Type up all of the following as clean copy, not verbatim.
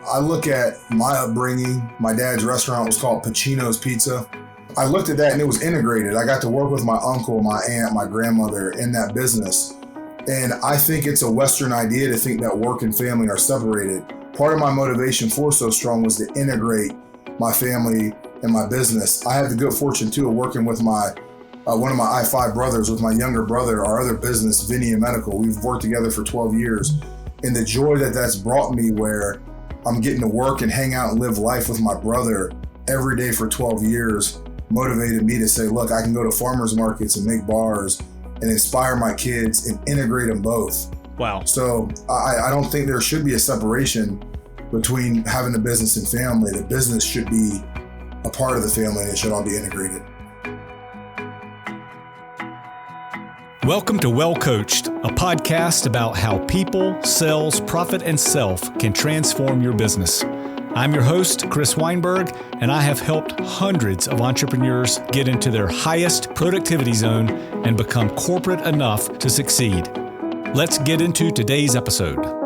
I look at my upbringing. My dad's restaurant was called Pacino's Pizza. I looked at that and it was integrated. I got to work with my uncle, my aunt, my grandmother in that business. And I think it's a Western idea to think that work and family are separated. Part of my motivation for So Strong was to integrate my family and my business. I had the good fortune too of working with my one of my I-5 brothers, with my younger brother, our other business, Vinny and Medical. We've worked together for 12 years. And the joy that that's brought me, where I'm getting to work and hang out and live life with my brother every day for 12 years, motivated me to say, look, I can go to farmers markets and make bars and inspire my kids and integrate them both. Wow. So I don't think there should be a separation between having a business and family. The business should be a part of the family and it should all be integrated. Welcome to Well Coached, a podcast about how people, sales, profit, and self can transform your business. I'm your host, Chris Weinberg, and I have helped hundreds of entrepreneurs get into their highest productivity zone and become corporate enough to succeed. Let's get into today's episode.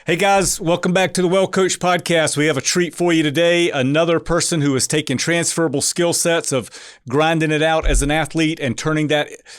Hey guys, welcome back to the Well Coached podcast. We have a treat for you today. Another person who has taken transferable skill sets of grinding it out as an athlete and turning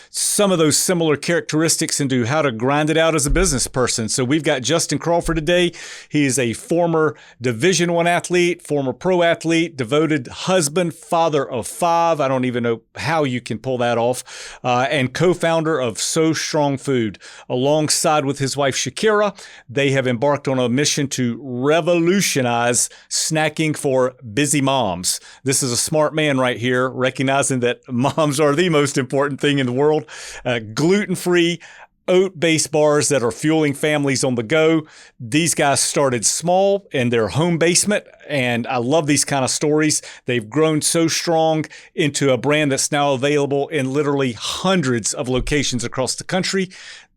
some of those similar characteristics into how to grind it out as a business person. So we've got Justin Kershaw today. He is a former Division I athlete, former pro athlete, devoted husband, father of 5. I don't even know how you can pull that off. And co-founder of So Strong Food. Alongside with his wife, Chaquerra, they have embarked on a mission to revolutionize snacking for busy moms. This is a smart man right here, recognizing that moms are the most important thing in the world. Gluten-free, oat-based bars that are fueling families on the go. These guys started small in their home basement, and I love these kind of stories. They've grown so strong into a brand that's now available in literally hundreds of locations across the country.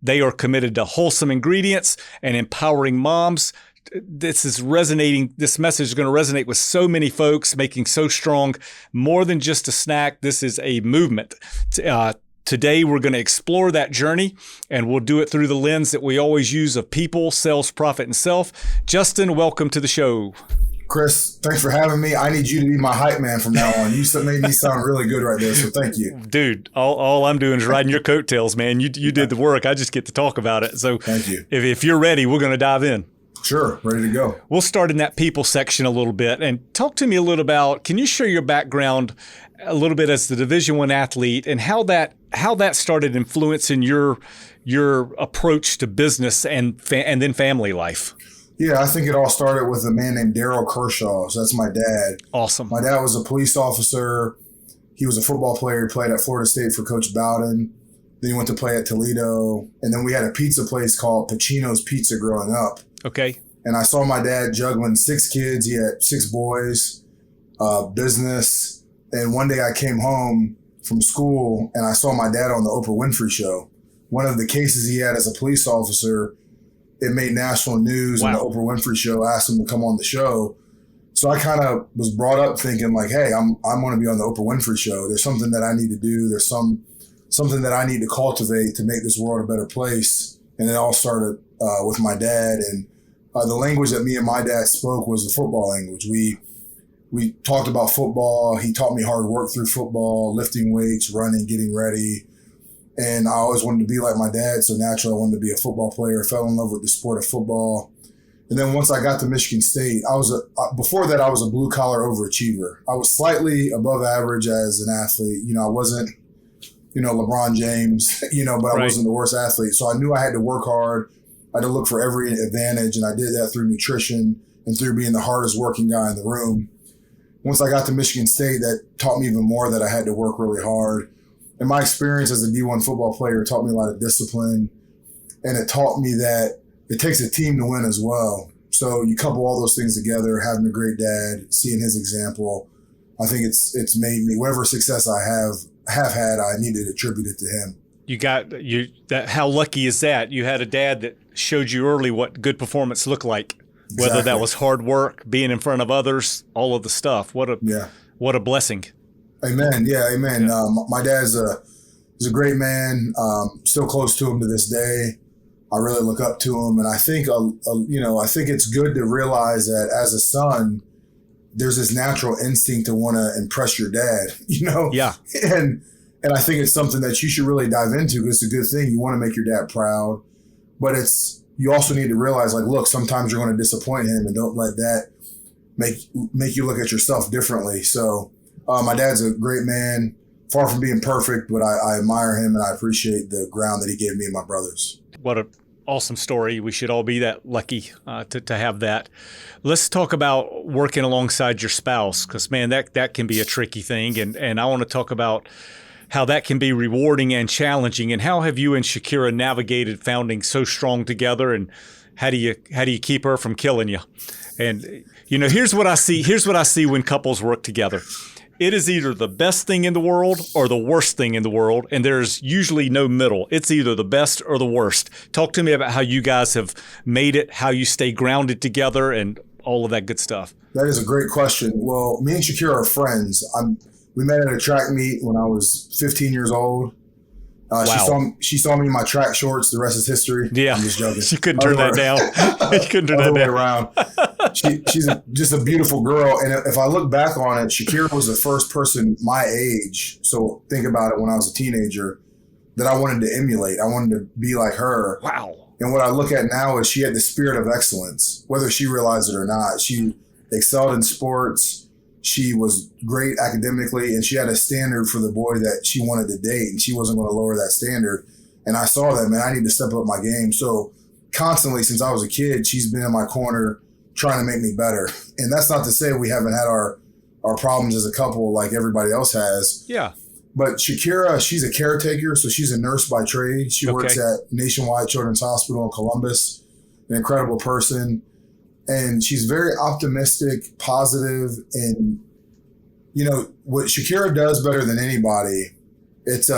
They are committed to wholesome ingredients and empowering moms. This message is going to resonate with so many folks, making So Strong more than just a snack. This is a movement. Today, we're going to explore that journey, and we'll do it through the lens that we always use of people, sales, profit, and self. Justin, welcome to the show. Chris, thanks for having me. I need you to be my hype man from now on. You made me sound really good right there, so thank you. Dude, all I'm doing is riding your coattails, man. You did the work. I just get to talk about it. So thank you. If you're ready, we're going to dive in. Sure, ready to go. We'll start in that people section a little bit and talk to me a little about, can you share your background a little bit as the Division I athlete and how that started influencing your approach to business and then family life? Yeah, I think it all started with a man named Kershaw. So that's my dad. Awesome. My dad was a police officer. He was a football player. He played at Florida State for Coach Bowden. Then he went to play at Toledo. And then we had a pizza place called Pacino's Pizza growing up. Okay. And I saw my dad juggling 6 kids. He had 6 boys, business. And one day I came home from school and I saw my dad on the Oprah Winfrey Show. One of the cases he had as a police officer, it made national news. Wow. And the Oprah Winfrey Show asked him to come on the show. So I kind of was brought up thinking like, hey, I'm going to be on the Oprah Winfrey Show. There's something that I need to do. There's something that I need to cultivate to make this world a better place. And it all started with my dad. And the language that me and my dad spoke was the football language. We talked about football. He taught me hard work through football, lifting weights, running, getting ready. And I always wanted to be like my dad, so naturally I wanted to be a football player. Fell in love with the sport of football. And then once I got to Michigan State, before that I was a blue-collar overachiever. I was slightly above average as an athlete. I wasn't, LeBron James, but I wasn't the worst athlete. So I knew I had to work hard. I had to look for every advantage, and I did that through nutrition and through being the hardest working guy in the room. Once I got to Michigan State, that taught me even more that I had to work really hard. And my experience as a D1 football player taught me a lot of discipline, and it taught me that it takes a team to win as well. So you couple all those things together, having a great dad, seeing his example, I think it's made me, whatever success I have had, I need to attribute it to him. How lucky is that? You had a dad that showed you early what good performance looked like, whether that was hard work, being in front of others, all of the stuff. What a blessing. Amen. Yeah, amen. Yeah. My dad's a great man. Still close to him to this day. I really look up to him. And I think, I think it's good to realize that as a son, there's this natural instinct to want to impress your dad, Yeah. And I think it's something that you should really dive into because it's a good thing. You want to make your dad proud, but you also need to realize, like, look, sometimes you're going to disappoint him, and don't let that make you look at yourself differently. So my dad's a great man, far from being perfect, but I admire him and I appreciate the ground that he gave me and my brothers. What an awesome story. We should all be that lucky to have that. Let's talk about working alongside your spouse, because, man, that can be a tricky thing. And I want to talk about how that can be rewarding and challenging. And how have you and Chaquerra navigated founding so strong together? And how do you keep her from killing you? And, here's what I see. Here's what I see when couples work together. It is either the best thing in the world or the worst thing in the world, and there's usually no middle. It's either the best or the worst. Talk to me about how you guys have made it, how you stay grounded together, and all of that good stuff. That is a great question. Well, me and Chaquerra are friends. We met at a track meet when I was 15 years old. Wow. She saw me in my track shorts. The rest is history. Yeah. I'm just joking. She couldn't turn that down. She couldn't turn that down. Around. She's just a beautiful girl. And if I look back on it, Chaquerra was the first person my age. So think about it, when I was a teenager, that I wanted to emulate. I wanted to be like her. Wow. And what I look at now is she had the spirit of excellence, whether she realized it or not. She excelled in sports. She was great academically, and she had a standard for the boy that she wanted to date, and she wasn't going to lower that standard. And I saw that, man, I need to step up my game. So constantly, since I was a kid, she's been in my corner trying to make me better. And that's not to say we haven't had our problems as a couple like everybody else has. Yeah. But Chaquerra, she's a caretaker, so she's a nurse by trade. She works at Nationwide Children's Hospital in Columbus, an incredible person. And she's very optimistic, positive, and, what Chaquerra does better than anybody, it's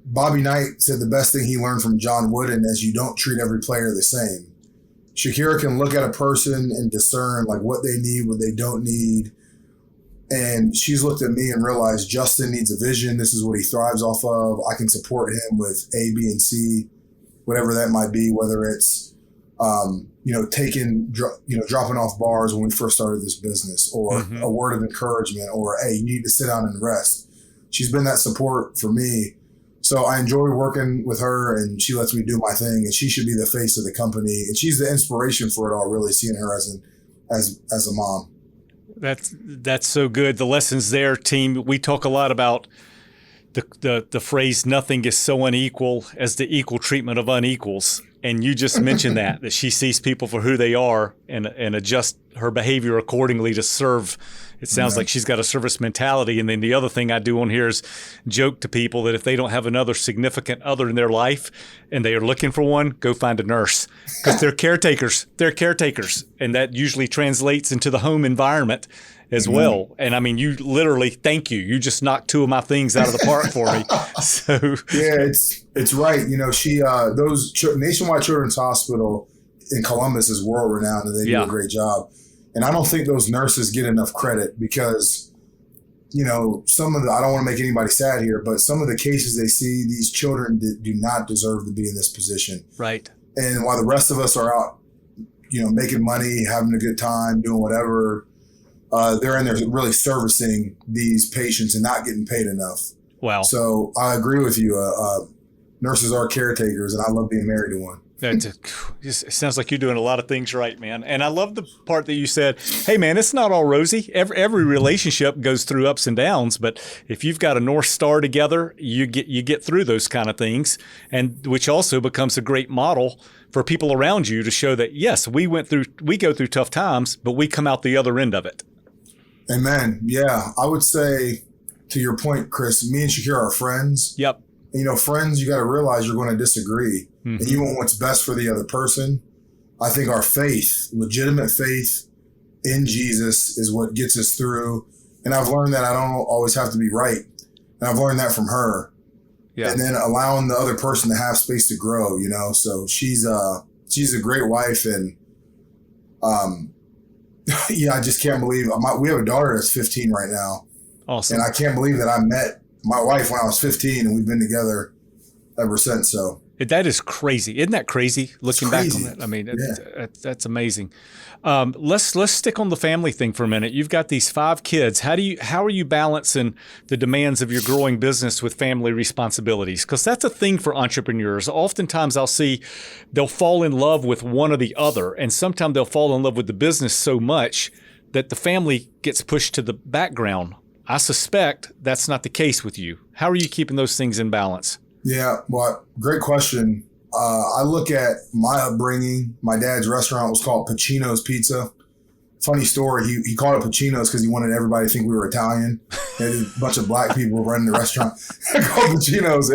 Bobby Knight said the best thing he learned from John Wooden is you don't treat every player the same. Chaquerra can look at a person and discern like what they need, what they don't need. And she's looked at me and realized Justin needs a vision. This is what he thrives off of. I can support him with A, B, and C, whatever that might be, whether it's, dropping off bars when we first started this business, or a word of encouragement, or, hey, you need to sit down and rest. She's been that support for me. So I enjoy working with her, and she lets me do my thing, and she should be the face of the company. And she's the inspiration for it all, really, seeing her as a mom. That's so good. The lessons there, team. We talk a lot about the phrase, nothing is so unequal as the equal treatment of unequals. And you just mentioned that she sees people for who they are and adjust her behavior accordingly to serve. It sounds like she's got a service mentality. And then the other thing I do on here is joke to people that if they don't have another significant other in their life and they are looking for one, go find a nurse, because they're caretakers. They're caretakers. And that usually translates into the home environment as well. And I mean, you literally, thank you. You just knocked two of my things out of the park for me. So yeah, it's right. She those Nationwide Children's Hospital in Columbus is world renowned, and they do a great job. And I don't think those nurses get enough credit because, some of I don't want to make anybody sad here, but some of the cases they see, these children do not deserve to be in this position. Right. And while the rest of us are out, making money, having a good time, doing whatever, they're in there really servicing these patients and not getting paid enough. Wow. So I agree with you. Nurses are caretakers, and I love being married to one. It sounds like you're doing a lot of things right, man. And I love the part that you said, hey, man, it's not all rosy. Every relationship goes through ups and downs. But if you've got a North Star together, you get through those kind of things, and which also becomes a great model for people around you to show that, yes, we go through tough times, but we come out the other end of it. Amen. Yeah. I would say, to your point, Chris, me and Chaquerra are friends. Yep. Friends, you got to realize you're going to disagree, and you want what's best for the other person. I think our faith, legitimate faith in Jesus, is what gets us through. And I've learned that I don't always have to be right. And I've learned that from her. Yeah. And then allowing the other person to have space to grow, So she's a great wife, and I just can't believe we have a daughter that's 15 right now. Awesome. And I can't believe that I met my wife when I was 15, and we've been together ever since. So That is crazy. Isn't that crazy? Looking back on that, I mean, that's amazing. Let's stick on the family thing for a minute. You've got these 5 kids. How are you balancing the demands of your growing business with family responsibilities? Because that's a thing for entrepreneurs. Oftentimes, I'll see they'll fall in love with one or the other, and sometimes they'll fall in love with the business so much that the family gets pushed to the background. I suspect that's not the case with you. How are you keeping those things in balance? Yeah, well, great question. I look at my upbringing. My dad's restaurant was called Pacino's Pizza. Funny story, he called it Pacino's because he wanted everybody to think we were Italian. He had a bunch of black people running the restaurant called Pacino's.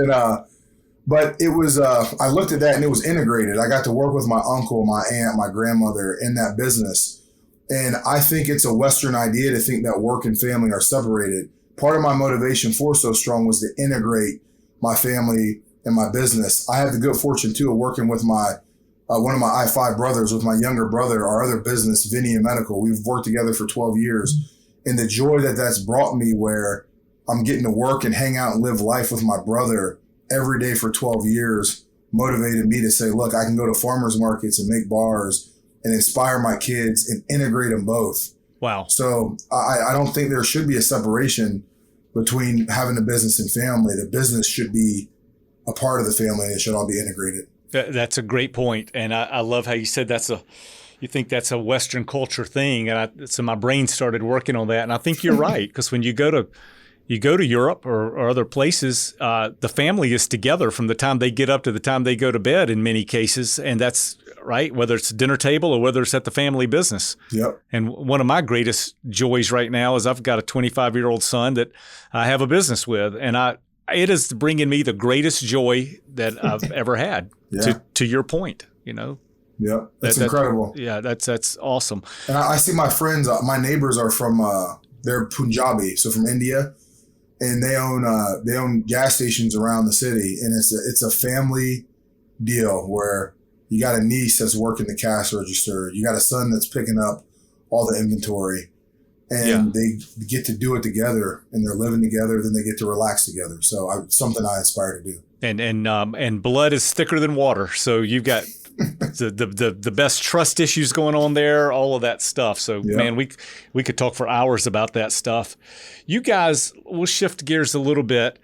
But it was, I looked at that and it was integrated. I got to work with my uncle, my aunt, my grandmother in that business. And I think it's a Western idea to think that work and family are separated. Part of my motivation for So Strong was to integrate my family and my business. I have the good fortune too of working with my one of my I-5 brothers, with my younger brother, our other business, Vinny and Medical. We've worked together for 12 years. And the joy that that's brought me, where I'm getting to work and hang out and live life with my brother every day for 12 years, motivated me to say, look, I can go to farmers markets and make bars and inspire my kids and integrate them both. Wow. So I don't think there should be a separation between having a business and family. The business should be a part of the family and it should all be integrated. That's a great point. And I love how you said you think that's a Western culture thing. And so my brain started working on that. And I think you're right. Because when you go to Europe or other places, the family is together from the time they get up to the time they go to bed in many cases. And that's right, whether it's dinner table or whether it's at the family business. Yep. And one of my greatest joys right now is I've got a 25-year-old son that I have a business with. And it is bringing me the greatest joy that I've ever had. To your point, Yeah, that's incredible. That's awesome. And I see my friends, my neighbors are from, they're Punjabi, so from India, and they own gas stations around the city, and it's a family deal where you got a niece that's working the cash register, you got a son that's picking up all the inventory, and they get to do it together, and they're living together, then they get to relax together. So something I aspire to do. And blood is thicker than water. So you've got the best trust issues going on there, all of that stuff. So man, we could talk for hours about that stuff. You guys, we'll shift gears a little bit.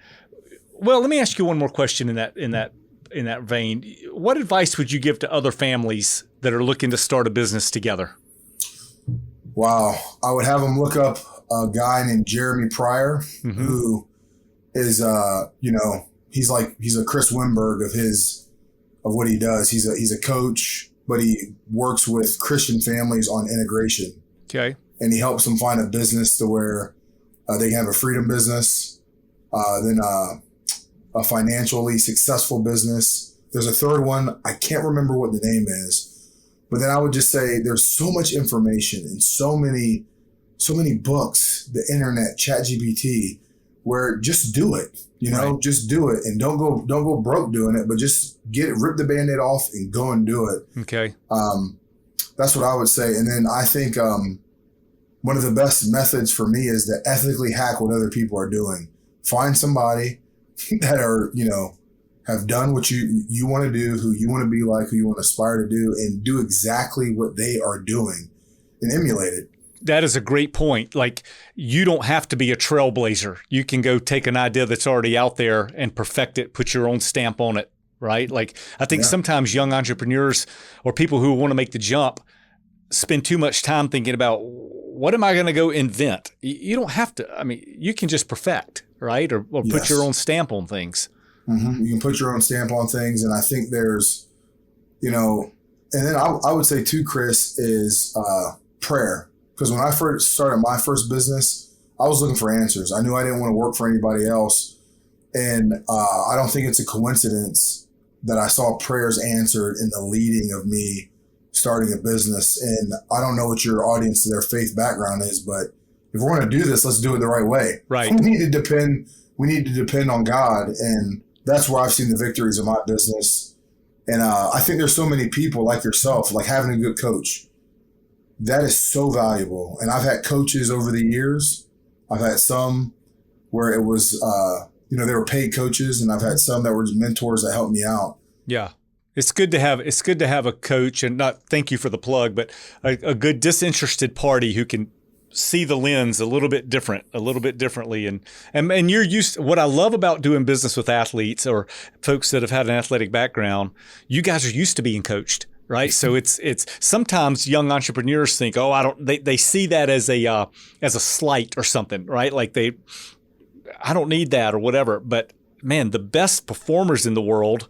Well, let me ask you one more question in that vein. What advice would you give to other families that are looking to start a business together? Wow. I would have them look up a guy named Jeremy Pryor, who is, he's a Chris Weinberg of what he does. He's a coach, but he works with Christian families on integration. Okay. And he helps them find a business to where they can have a freedom business, then a financially successful business. There's a third one. I can't remember what the name is, but then I would just say there's so much information and so many books, the internet, ChatGPT, where just do it, just do it, and don't go broke doing it, but just rip the Band-Aid off and go and do it. Okay. That's what I would say. And then I think one of the best methods for me is to ethically hack what other people are doing. Find somebody that are, have done what you want to do, who you want to be like, who you want to aspire to do, and do exactly what they are doing and emulate it. That is a great point. Like, you don't have to be a trailblazer. You can go take an idea that's already out there and perfect it, put your own stamp on it, right? Like, I think sometimes young entrepreneurs or people who want to make the jump spend too much time thinking about, what am I going to go invent? You don't have to. I mean, you can just perfect, right? Or put your own stamp on things. Mm-hmm. You can put your own stamp on things. And I think there's, and then I would say too, Chris, is prayer. Because when I first started my first business, I was looking for answers. I knew I didn't want to work for anybody else. And I don't think it's a coincidence that I saw prayers answered in the leading of me starting a business. And I don't know what your audience, their faith background is, but if we're going to do this, let's do it the right way. Right. We need to depend on God. And that's where I've seen the victories of my business. And I think there's so many people like yourself, like having a good coach. That is so valuable. And I've had coaches over the years. I've had some where it was, they were paid coaches, and I've had some that were just mentors that helped me out. Yeah. It's good to have a coach, and not, thank you for the plug, but a good disinterested party who can see the lens a little bit differently. And you're what I love about doing business with athletes or folks that have had an athletic background, you guys are used to being coached, right? So it's sometimes young entrepreneurs think, they see that as a slight or something, right? Like I don't need that or whatever. But man, the best performers in the world,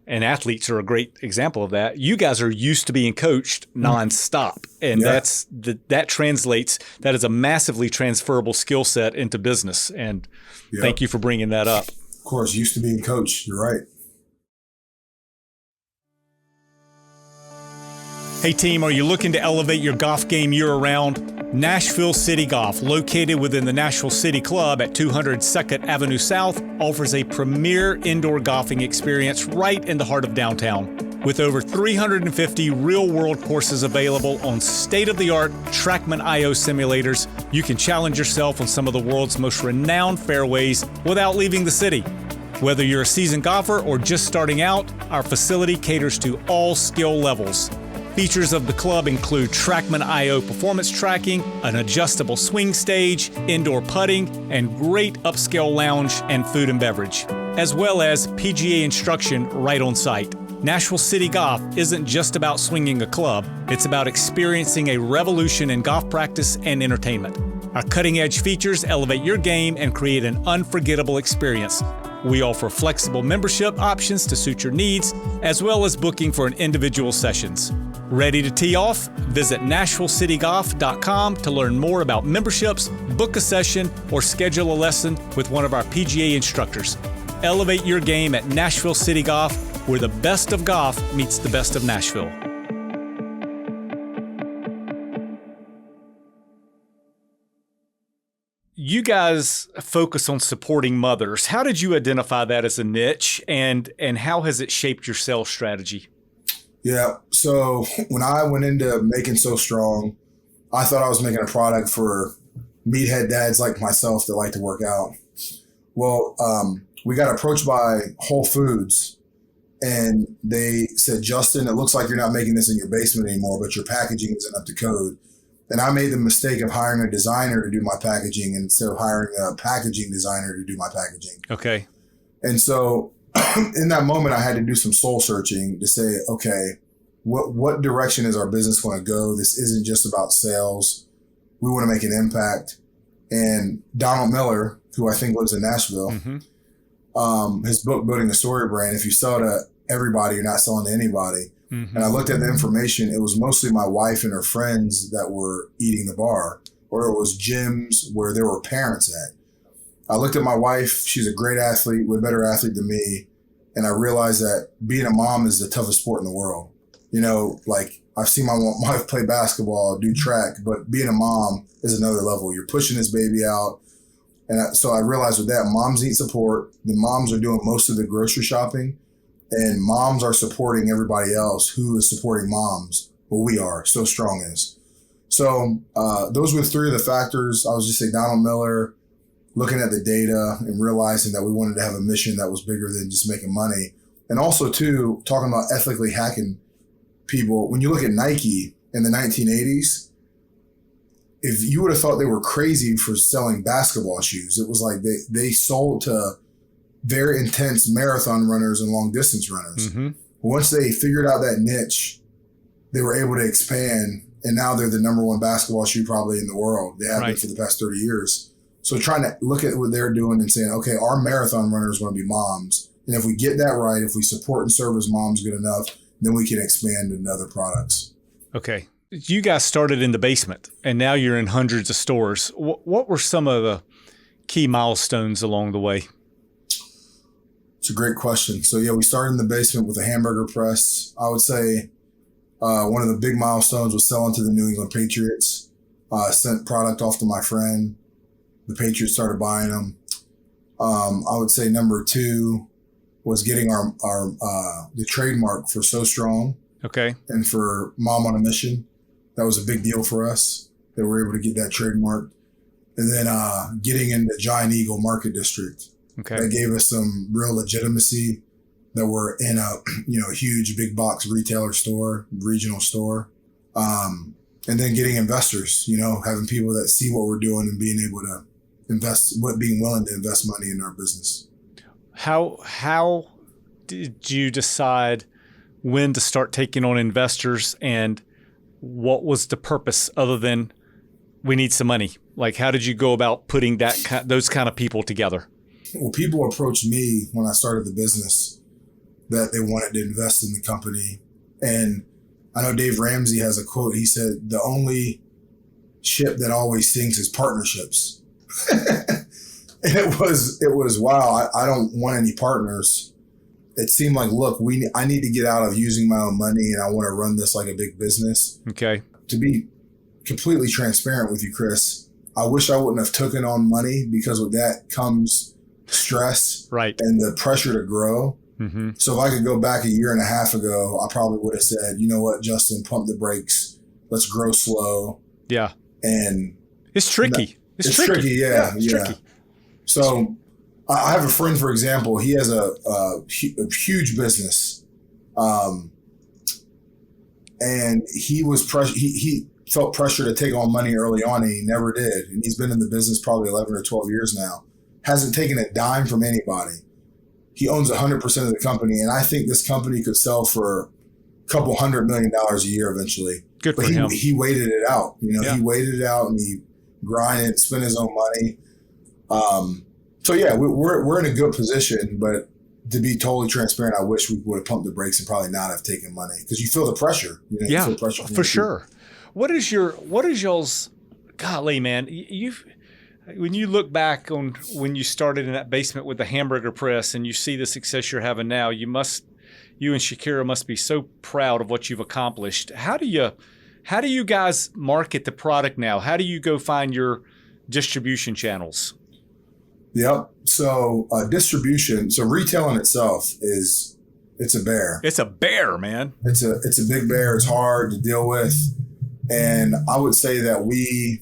and athletes are a great example of that. You guys are used to being coached nonstop. And that translates, that is a massively transferable skill set into business. And thank you for bringing that up. Of course, used to being coached. You're right. Hey team, are you looking to elevate your golf game year-round? Nashville City Golf, located within the Nashville City Club at 200 2nd Avenue South, offers a premier indoor golfing experience right in the heart of downtown. With over 350 real-world courses available on state-of-the-art TrackMan.io simulators, you can challenge yourself on some of the world's most renowned fairways without leaving the city. Whether you're a seasoned golfer or just starting out, our facility caters to all skill levels. Features of the club include TrackMan.io performance tracking, an adjustable swing stage, indoor putting, and great upscale lounge and food and beverage, as well as PGA instruction right on site. Nashville City Golf isn't just about swinging a club, it's about experiencing a revolution in golf practice and entertainment. Our cutting-edge features elevate your game and create an unforgettable experience. We offer flexible membership options to suit your needs, as well as booking for individual sessions. Ready to tee off? Visit NashvilleCityGolf.com to learn more about memberships, book a session, or schedule a lesson with one of our PGA instructors. Elevate your game at Nashville City Golf, where the best of golf meets the best of Nashville. You guys focus on supporting mothers. How did you identify that as a niche, and how has it shaped your sales strategy? Yeah. So when I went into making So Strong, I thought I was making a product for meathead dads like myself that like to work out. Well, we got approached by Whole Foods, and they said, Justin, it looks like you're not making this in your basement anymore, but your packaging isn't up to code. And I made the mistake of hiring a designer to do my packaging instead of hiring a packaging designer to do my packaging. Okay. And so in that moment, I had to do some soul searching to say, okay, what direction is our business going to go? This isn't just about sales. We want to make an impact. And Donald Miller, who I think lives in Nashville, his book, Building a Story Brand, if you sell to everybody, you're not selling to anybody. And I looked at the information. It was mostly my wife and her friends that were eating the bar, or it was gyms where there were parents at. I looked at my wife. She's a great athlete, way better athlete than me. And I realized that being a mom is the toughest sport in the world. You know, like I've seen my wife play basketball, do track, but being a mom is another level. You're pushing this baby out. And so I realized with that, moms need support. The moms are doing most of the grocery shopping. And moms are supporting everybody else who is supporting moms. Well, we are. So Strong is. So those were three of the factors. I was just saying Donald Miller, looking at the data and realizing that we wanted to have a mission that was bigger than just making money. And also, too, talking about ethically hacking people. When you look at Nike in the 1980s, if you would have thought they were crazy for selling basketball shoes, it was like they sold to very intense marathon runners and long distance runners. Once they figured out that niche, they were able to expand, and now they're the number one basketball shoe probably in the world. They have been for the past 30 years. So trying to look at what they're doing and saying, okay, our marathon runners want to be moms. And if we get that right, if we support and serve as moms good enough, then we can expand into other products. Okay. You guys started in the basement, and now you're in hundreds of stores. What were some of the key milestones along the way? It's a great question. So yeah, we started in the basement with a hamburger press. I would say one of the big milestones was selling to the New England Patriots. Sent product off to my friend. The Patriots started buying them. I would say number two was getting our the trademark for So Strong. Okay. And for Mom on a Mission. That was a big deal for us. They were able to get that trademark. And then getting into Giant Eagle Market District. Okay. That gave us some real legitimacy. that were in a, huge big box retailer store, regional store. And then getting investors, having people that see what we're doing and being able to being willing to invest money in our business. How did you decide when to start taking on investors, and what was the purpose other than we need some money? Like, how did you go about putting those kind of people together? Well, people approached me when I started the business that they wanted to invest in the company. And I know Dave Ramsey has a quote. He said, the only ship that always sinks is partnerships. And it was, wow, I don't want any partners. It seemed like, look, I need to get out of using my own money, and I want to run this like a big business. Okay. To be completely transparent with you, Chris, I wish I wouldn't have taken on money, because with that comes stress, right, and the pressure to grow. Mm-hmm. So if I could go back a year and a half ago, I probably would have said, you know what, Justin, pump the brakes. Let's grow slow. Yeah. And it's tricky. It's tricky. Yeah. It's tricky. So I have a friend, for example, he has a huge business. And he was he felt pressure to take on money early on, and he never did. And he's been in the business probably 11 or 12 years now. Hasn't taken a dime from anybody. He owns 100% of the company, and I think this company could sell for a couple $100 million a year eventually. Good for him. He waited it out. Yeah. He waited it out, and he grinded, spent his own money. So yeah, we're in a good position, but to be totally transparent, I wish we would have pumped the brakes and probably not have taken money, because you feel the pressure. You feel the pressure for sure. What is y'all's, golly, man, when you look back on when you started in that basement with the hamburger press and you see the success you're having now, you and Chaquerra must be so proud of what you've accomplished. How do you guys market the product now? How do you go find your distribution channels? Yep. So distribution. So retail in itself it's a bear. It's a bear, man. It's a big bear. It's hard to deal with. And I would say that we,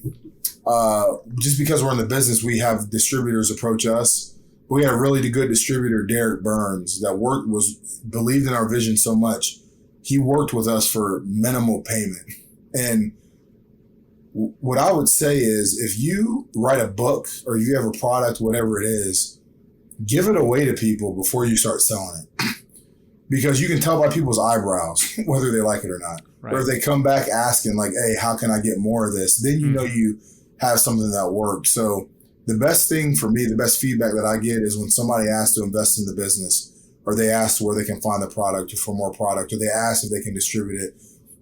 just because we're in the business, we have distributors approach us. We had a really good distributor, Derek Burns, that believed in our vision so much. He worked with us for minimal payment. And what I would say is, if you write a book or you have a product, whatever it is, give it away to people before you start selling it. Because you can tell by people's eyebrows whether they like it or not. Right. Or if they come back asking like, hey, how can I get more of this? Then you know you have something that works. So the best thing for me, the best feedback that I get is when somebody asks to invest in the business, or they ask where they can find the product or for more product, or they ask if they can distribute it,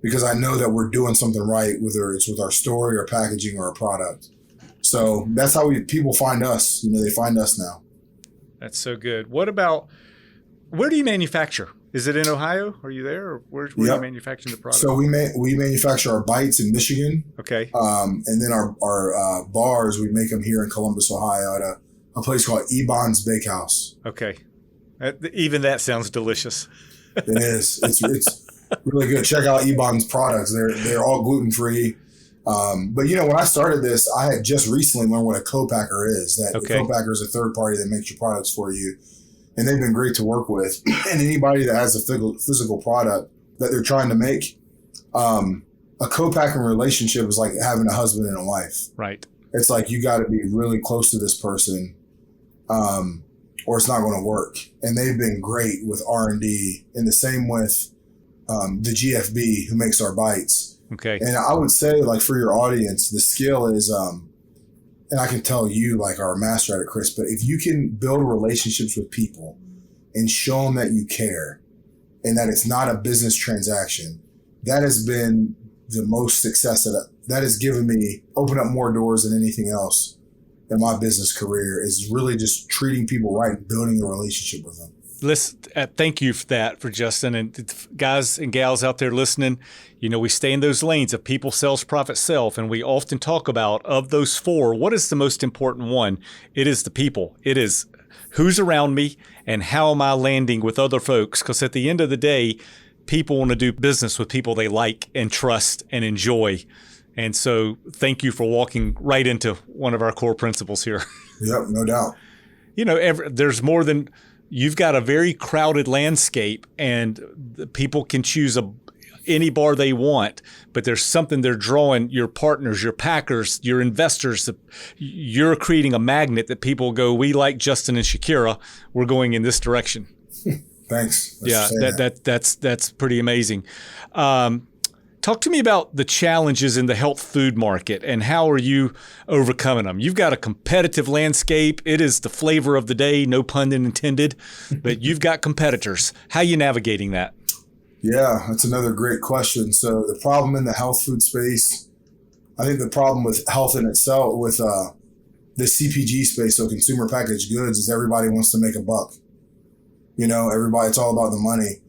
because I know that we're doing something right, whether it's with our story or packaging or a product. So that's how people find us. They find us now. That's so good. Where do you manufacture? Is it in Ohio? Are you there? Or where are you manufacturing the product? So we manufacture our bites in Michigan. Okay. And then our bars, we make them here in Columbus, Ohio, at a place called Ebon's Bakehouse. Okay. Even that sounds delicious. It is. It's really good. Check out Ebon's products. They're all gluten-free. But when I started this, I had just recently learned what a co-packer is. A co-packer is a third party that makes your products for you. And they've been great to work with. And anybody that has a physical product that they're trying to make, a co-packing relationship is like having a husband and a wife. Right. It's like you got to be really close to this person, or it's not going to work. And they've been great with R&D, and the same with the GFB who makes our bites. Okay. And I would say, like, for your audience, the skill is and I can tell you, like, our master at it, Chris, but if you can build relationships with people and show them that you care and that it's not a business transaction, that has been the most success that has given me, opened up more doors than anything else in my business career, is really just treating people right and building a relationship with them. Listen, thank you for that, for Justin. And guys and gals out there listening, we stay in those lanes of people, sales, profit, self. And we often talk about, of those four, what is the most important one? It is the people. It is who's around me and how am I landing with other folks? Because at the end of the day, people want to do business with people they like and trust and enjoy. And so thank you for walking right into one of our core principles here. Yep, no doubt. There's more than you've got a very crowded landscape, and the people can choose any bar they want, but there's something they're drawing your partners, your packers, your investors. You're creating a magnet that people go, we like Justin and Chaquerra. We're going in this direction. Thanks. That's pretty amazing. Talk to me about the challenges in the health food market and how are you overcoming them? You've got a competitive landscape. It is the flavor of the day, no pun intended, but you've got competitors. How are you navigating that? Yeah, that's another great question. So the problem in the health food space, I think the problem with health in itself, with the CPG space, so consumer packaged goods, is everybody wants to make a buck. Everybody, it's all about the money.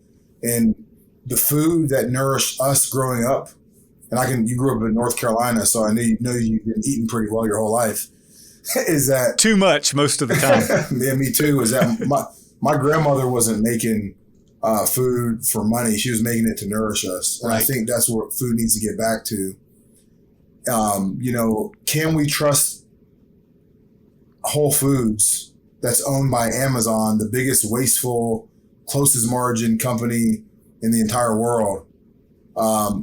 And the food that nourished us growing up, and you grew up in North Carolina, so I know you've been eating pretty well your whole life, is that... Too much most of the time. Yeah, me too, is that my grandmother wasn't making food for money. She was making it to nourish us. And right. I think that's what food needs to get back to. Can we trust Whole Foods that's owned by Amazon, the biggest wasteful, closest margin company in the entire world?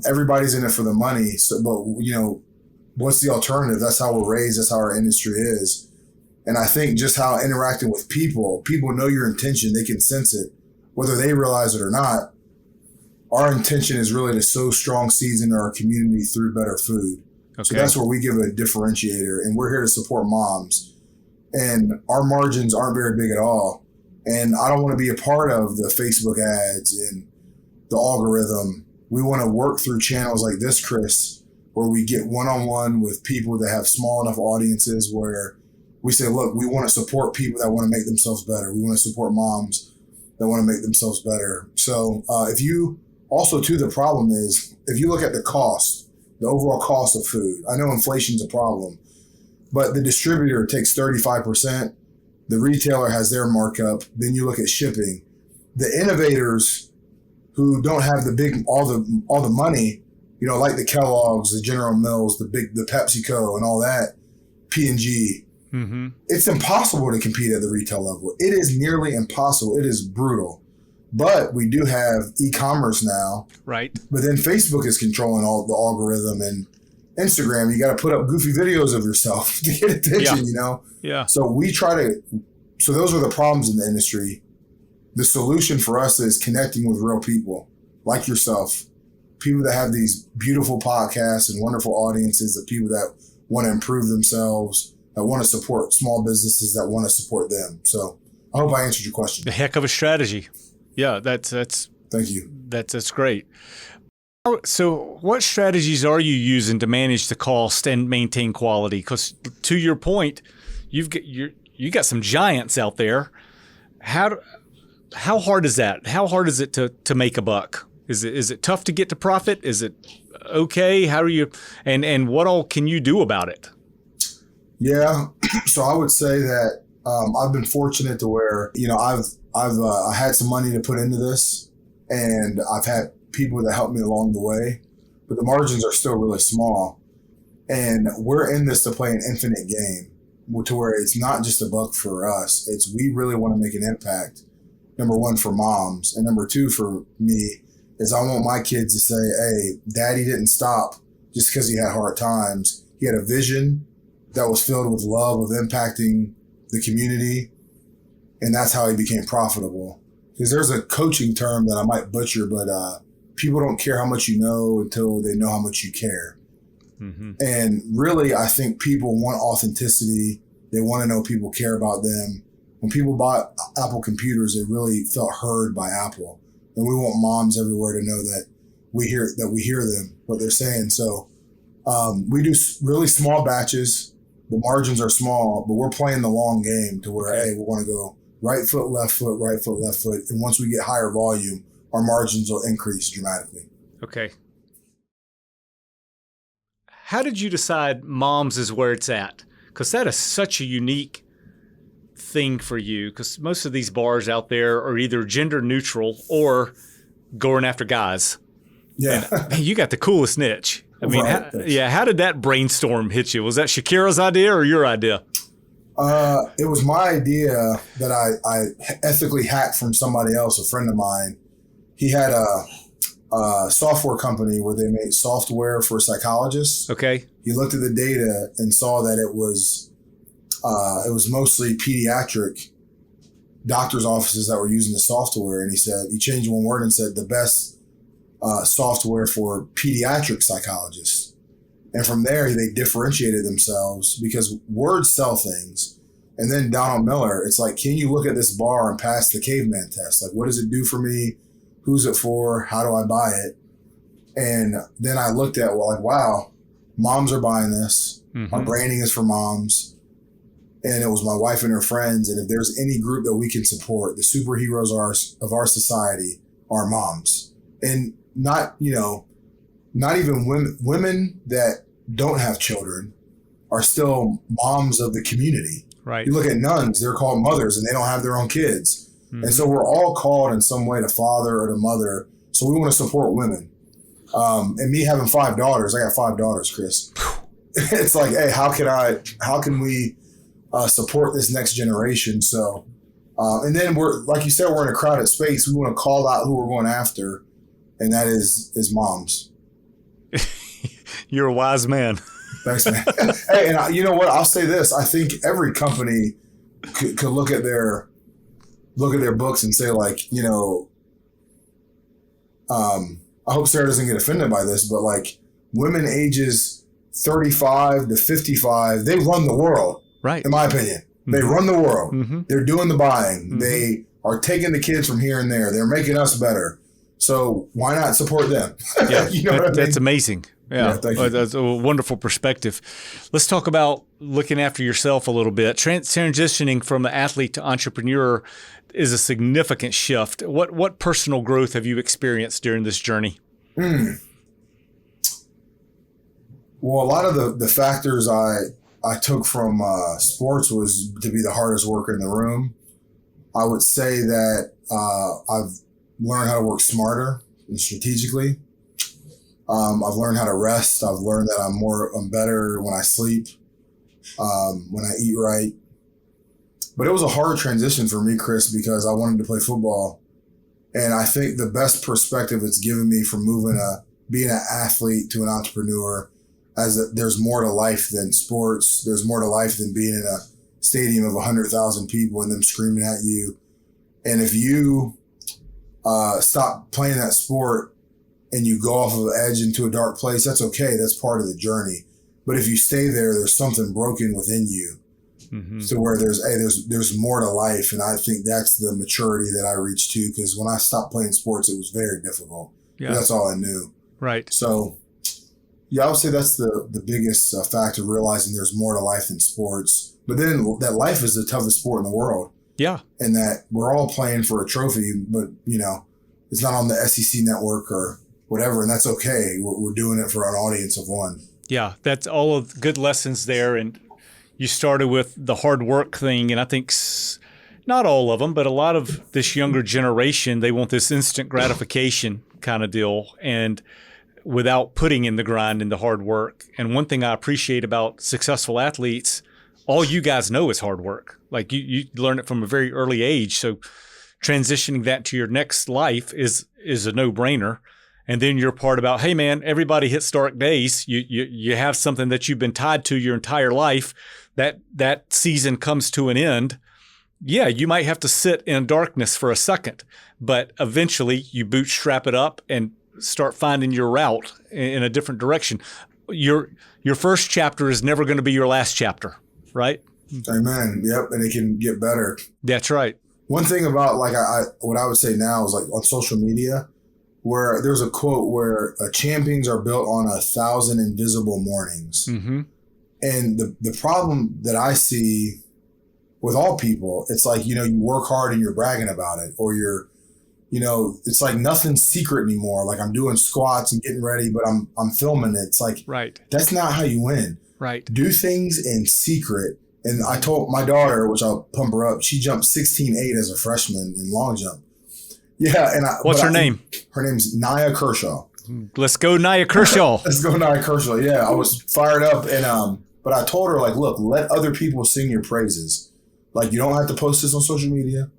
Everybody's in it for the money. So, but what's the alternative? That's how we're raised. That's how our industry is. And I think just how interacting with people know your intention. They can sense it, whether they realize it or not. Our intention is really to sow strong seeds into our community through better food. Okay. So that's where we give a differentiator, and we're here to support moms. And our margins aren't very big at all. And I don't want to be a part of the Facebook ads and the algorithm. We want to work through channels like this, Chris, where we get one-on-one with people that have small enough audiences where we say, look, we want to support people that want to make themselves better. We want to support moms that want to make themselves better. So the problem is, if you look at the cost, the overall cost of food, I know inflation's a problem, but the distributor takes 35%. The retailer has their markup. Then you look at shipping. The innovators who don't have all the money, like the Kellogg's, the General Mills, the PepsiCo and all that, P&G. Mm-hmm. It's impossible to compete at the retail level. It is nearly impossible. It is brutal. But we do have e-commerce now. Right. But then Facebook is controlling all the algorithm, and Instagram, you got to put up goofy videos of yourself to get attention, Yeah. So those are the problems in the industry. The solution for us is connecting with real people like yourself, people that have these beautiful podcasts and wonderful audiences, the people that want to improve themselves, that want to support small businesses, that want to support them. So I hope I answered your question. A heck of a strategy. Yeah, that's thank you. That's great. So what strategies are you using to manage the cost and maintain quality? Because to your point, you got some giants out there. How hard is that? How hard is it to make a buck? Is it tough to get to profit? Is it okay? How are you? And what all can you do about it? Yeah, so I would say that I've been fortunate to where I've had some money to put into this, and I've had people that help me along the way, but the margins are still really small. And we're in this to play an infinite game, to where it's not just a buck for us. It's we really want to make an impact. Number one, for moms, and number two, for me, is I want my kids to say, hey, daddy didn't stop just because he had hard times. He had a vision that was filled with love of impacting the community, and that's how he became profitable. Because there's a coaching term that I might butcher, but people don't care how much you know until they know how much you care. Mm-hmm. And really, I think people want authenticity. They want to know people care about them. When people bought Apple computers, they really felt heard by Apple. And we want moms everywhere to know that we hear them, what they're saying. So we do really small batches. The margins are small, but we're playing the long game to where, hey, we want to go right foot, left foot, right foot, left foot. And once we get higher volume, our margins will increase dramatically. Okay. How did you decide moms is where it's at? Because that is such a unique thing for you, because most of these bars out there are either gender neutral or going after guys. Yeah. And, you got the coolest niche. I mean, how did that brainstorm hit you? Was that Chaquerra's idea or your idea? It was my idea that I ethically hacked from somebody else, a friend of mine. He had a software company where they made software for psychologists. Okay. He looked at the data and saw that it was mostly pediatric doctors' offices that were using the software. And he changed one word and said the best software for pediatric psychologists. And from there, they differentiated themselves because words sell things. And then Donald Miller, it's like, can you look at this bar and pass the caveman test? Like, what does it do for me? Who's it for? How do I buy it? And then I looked at, wow, moms are buying this. Mm-hmm. Our branding is for moms. And it was my wife and her friends. And if there's any group that we can support, the superheroes of our society are moms. And not even women that don't have children are still moms of the community. Right. You look at nuns, they're called mothers and they don't have their own kids. Mm-hmm. And so we're all called in some way to father or to mother. So we want to support women. And me having 5 daughters, I got 5 daughters, Chris. It's like, hey, how can we support this next generation? So, and then like you said, we're in a crowded space. We want to call out who we're going after. And that is moms. You're a wise man. Thanks, man. Hey, and you know what? I'll say this. I think every company could look at their books and say, like, I hope Sarah doesn't get offended by this, but like women ages 35 to 55, they run the world. Right. In my opinion. Mm-hmm. They run the world. Mm-hmm. They're doing the buying. Mm-hmm. They are taking the kids from here and there. They're making us better. So why not support them? Yeah, what I mean? That's amazing. Yeah, thank you. That's a wonderful perspective. Let's talk about looking after yourself a little bit. Transitioning from an athlete to entrepreneur is a significant shift. What personal growth have you experienced during this journey? Well, a lot of the factors I took from sports was to be the hardest worker in the room. I would say that I've learned how to work smarter and strategically. I've learned how to rest. I've learned that I'm better when I sleep, when I eat right. But it was a hard transition for me, Chris, because I wanted to play football. And I think the best perspective it's given me from being an athlete to an entrepreneur, as that there's more to life than sports. There's more to life than being in a stadium of 100,000 people and them screaming at you. And if you stop playing that sport and you go off of the edge into a dark place, that's okay. That's part of the journey. But if you stay there, there's something broken within you. Mm-hmm. So where there's more to life. And I think that's the maturity that I reached too. Because when I stopped playing sports, it was very difficult. Yeah. That's all I knew. Right. So yeah, I would say that's the biggest factor, realizing there's more to life than sports. But then that life is the toughest sport in the world. Yeah. And that we're all playing for a trophy, but it's not on the SEC network or whatever. And that's okay. We're doing it for an audience of one. Yeah. That's all of good lessons there. And you started with the hard work thing. And I think not all of them, but a lot of this younger generation, they want this instant gratification kind of deal. And without putting in the grind and the hard work. And one thing I appreciate about successful athletes, all you guys know is hard work. Like you learn it from a very early age. So transitioning that to your next life is a no-brainer. And then your part about, hey man, everybody hits dark days. You have something that you've been tied to your entire life. That season comes to an end. Yeah, you might have to sit in darkness for a second, but eventually you bootstrap it up and start finding your route in a different direction. Your first chapter is never going to be your last chapter, right? Amen. Yep, and it can get better. That's right. One thing about what I would say now is like on social media, where there's a quote where champions are built on 1,000 invisible mornings. Mm-hmm. And the problem that I see with all people, it's like, you work hard and you're bragging about it, or it's like nothing's secret anymore. Like I'm doing squats and getting ready, but I'm filming it. It's like, right. That's not how you win. Right. Do things in secret. And I told my daughter, which I'll pump her up, she jumped 16.8 as a freshman in long jump. Yeah. And what's her name? Her name's Nia Kershaw. Let's go, Nia Kershaw. Let's go, Nia Kershaw. Yeah. I was fired up. And But I told her, like, look, let other people sing your praises. Like, you don't have to post this on social media.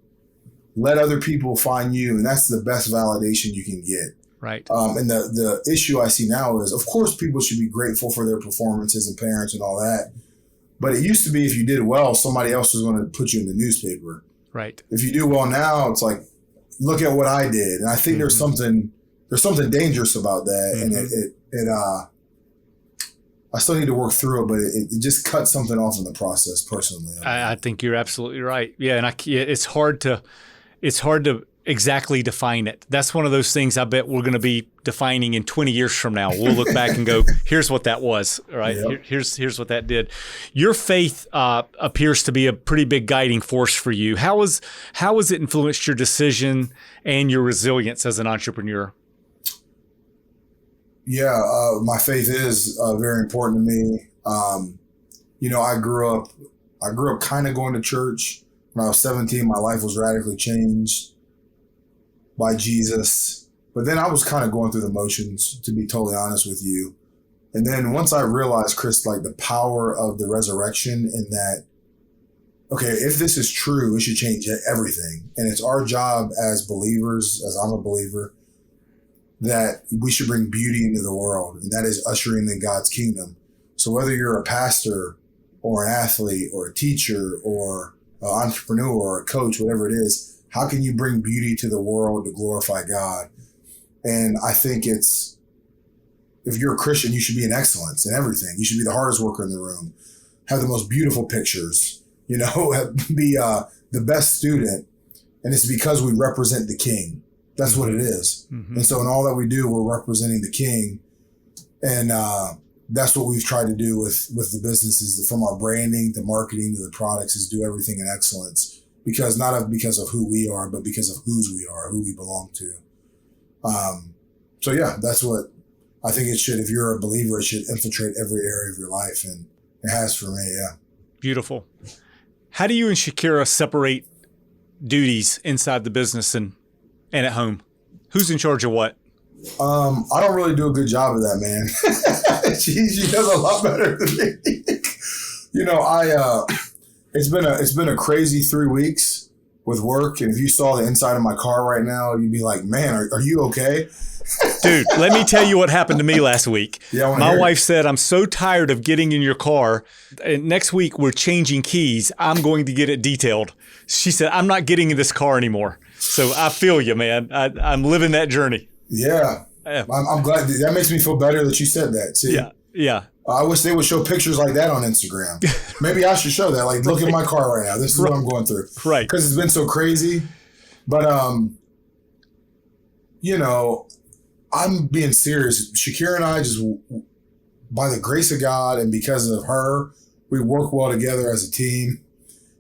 Let other people find you, and that's the best validation you can get. Right. And the issue I see now is, of course, people should be grateful for their performances and parents and all that. But it used to be if you did well, somebody else was going to put you in the newspaper. Right. If you do well now, it's like, look at what I did. And I think there's something dangerous about that. And I still need to work through it, but it just cuts something off in the process personally. I think you're absolutely right. Yeah. And it's hard to exactly define it. That's one of those things I bet we're going to be defining in 20 years from now. We'll look back and go, here's what that was, right? Yep. Here's what that did. Your faith appears to be a pretty big guiding force for you. How has it influenced your decision and your resilience as an entrepreneur? Yeah, my faith is very important to me. I grew up kind of going to church. When I was 17, my life was radically changed by Jesus. But then I was kind of going through the motions, to be totally honest with you. And then once I realized, Chris, like the power of the resurrection in that, okay, if this is true, it should change everything. And it's our job as believers, as I'm a believer, that we should bring beauty into the world. And that is ushering in God's kingdom. So whether you're a pastor or an athlete or a teacher or an entrepreneur or a coach, whatever it is, how can you bring beauty to the world to glorify God? And I think if you're a Christian, you should be in excellence in everything. You should be the hardest worker in the room, have the most beautiful pictures, be the best student. And it's because we represent the King. That's what it is. Mm-hmm. And so in all that we do, we're representing the King. And that's what we've tried to do with the businesses, from our branding to marketing to the products, is do everything in excellence. Because because of who we are, but because of whose we are, who we belong to. So yeah, that's what I think it should. If you're a believer, it should infiltrate every area of your life, and it has for me. Yeah. Beautiful. How do you and Chaquerra separate duties inside the business and at home? Who's in charge of what? I don't really do a good job of that, man. she does a lot better than me. It's been a crazy 3 weeks with work. And if you saw the inside of my car right now, you'd be like, man, are you okay? Dude, let me tell you what happened to me last week. Yeah, my wife said, I'm so tired of getting in your car. And next week, we're changing keys. I'm going to get it detailed. She said, I'm not getting in this car anymore. So I feel you, man. I'm living that journey. Yeah. I'm glad. That makes me feel better that you said that. See? Yeah. I wish they would show pictures like that on Instagram. Maybe I should show that. Like, look at my car right now. This is what I'm going through. Right. Because it's been so crazy. But, I'm being serious. Chaquerra and I, just by the grace of God and because of her, we work well together as a team.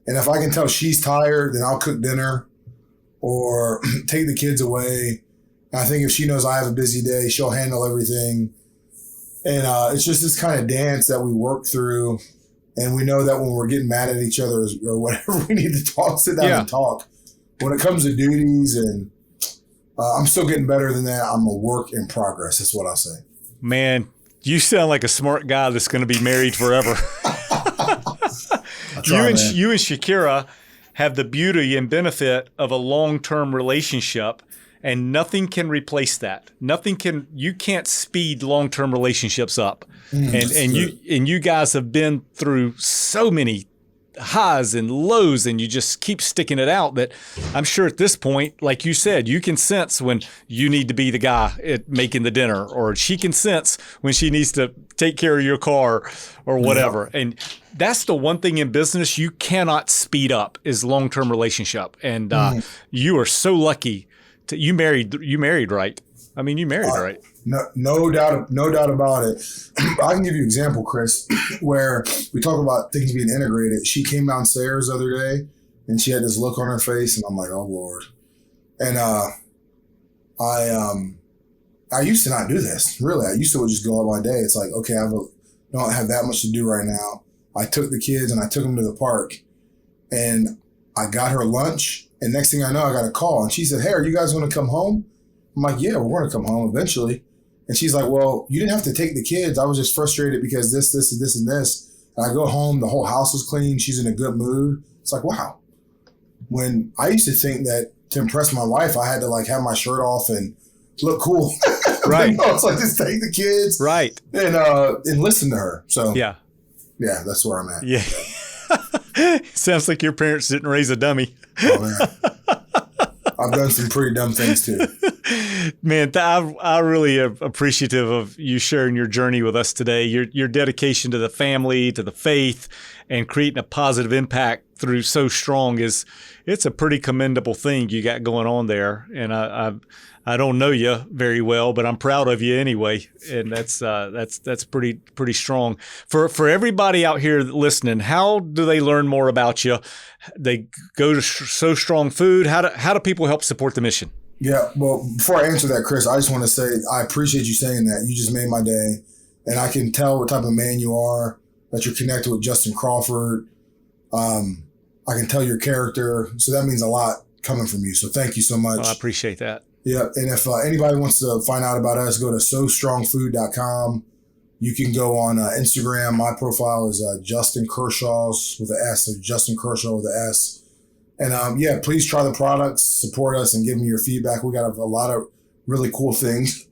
And if I can tell she's tired, then I'll cook dinner or take the kids away. And I think if she knows I have a busy day, she'll handle everything. And it's just this kind of dance that we work through. And we know that when we're getting mad at each other or whatever, we need to sit down and talk. When it comes to duties, and I'm still getting better than that. I'm a work in progress. That's what I say. Man, you sound like a smart guy that's going to be married forever. You and Chaquerra have the beauty and benefit of a long-term relationship. And nothing can replace that. You can't speed long-term relationships up. And you guys have been through so many highs and lows, and you just keep sticking it out, that I'm sure at this point, like you said, you can sense when you need to be the guy at making the dinner, or she can sense when she needs to take care of your car or whatever. Yeah. And that's the one thing in business you cannot speed up, is long-term relationship. And you are so lucky. You married right? I mean, you married right? No doubt about it. I can give you an example, Chris, where we talk about things being integrated. She came downstairs the other day, and she had this look on her face, and I'm like, oh Lord. And I used to not do this. Really, I used to just go about my day. It's like, okay, don't have that much to do right now. I took the kids and I took them to the park, and I got her lunch. And next thing I know, I got a call, and she said, hey, are you guys going to come home? I'm like, yeah, we're going to come home eventually. And she's like, well, you didn't have to take the kids. I was just frustrated because this, and this. And I go home, the whole house is clean. She's in a good mood. It's like, wow. When I used to think that to impress my wife, I had to like have my shirt off and look cool. Right. It's like just take the kids. Right. And listen to her. So yeah, that's where I'm at. Yeah. Sounds like your parents didn't raise a dummy. Oh, man. I've done some pretty dumb things too. Man, I really am appreciative of you sharing your journey with us today. Your dedication to the family, to the faith, and creating a positive impact through So Strong it's a pretty commendable thing you got going on there. And I don't know you very well, but I'm proud of you anyway. And that's pretty strong. For everybody out here listening, how do they learn more about you? They go to So Strong Food. How do people help support the mission? Yeah, well, before I answer that, Chris, I just want to say I appreciate you saying that. You just made my day. And I can tell what type of man you are, that you're connected with Justin Crawford. I can tell your character. So that means a lot coming from you. So thank you so much. Well, I appreciate that. Yeah, and if anybody wants to find out about us, go to sostrongfood.com. You can go on Instagram. My profile is Justin Kershaw's with an S, so Justin Kershaw with an S. And please try the products, support us, and give me your feedback. We got a lot of really cool things,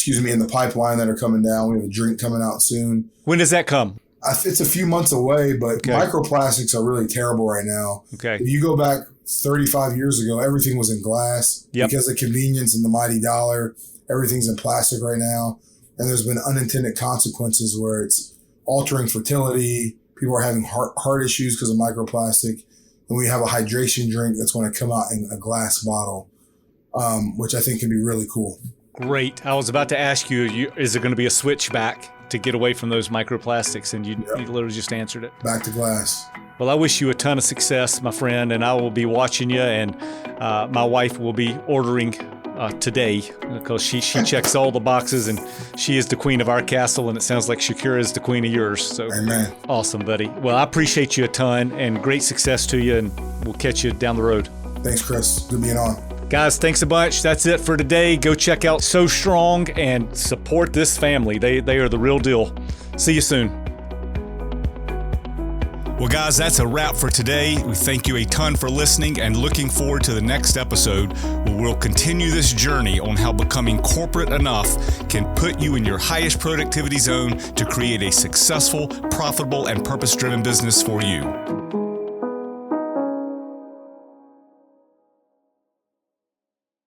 in the pipeline that are coming down. We have a drink coming out soon. When does that come? It's a few months away, but okay. Microplastics are really terrible right now. Okay. If you go back 35 years ago, everything was in glass. Yep. Because of convenience and the mighty dollar. Everything's in plastic right now. And there's been unintended consequences where it's altering fertility. People are having heart issues because of microplastic. And we have a hydration drink that's going to come out in a glass bottle, which I think can be really cool. Great. I was about to ask you, is there going to be a switch back to get away from those microplastics? And you literally just answered it. Back to glass. Well, I wish you a ton of success, my friend, and I will be watching you, and my wife will be ordering today because she checks all the boxes, and she is the queen of our castle, and it sounds like Chaquerra is the queen of yours. So Amen. Awesome, buddy. Well, I appreciate you a ton, and great success to you, and we'll catch you down the road. Thanks, Chris. Good being on. Guys, thanks a bunch. That's it for today. Go check out So Strong and support this family. They are the real deal. See you soon. Well, guys, that's a wrap for today. We thank you a ton for listening and looking forward to the next episode where we'll continue this journey on how becoming corporate enough can put you in your highest productivity zone to create a successful, profitable, and purpose-driven business for you.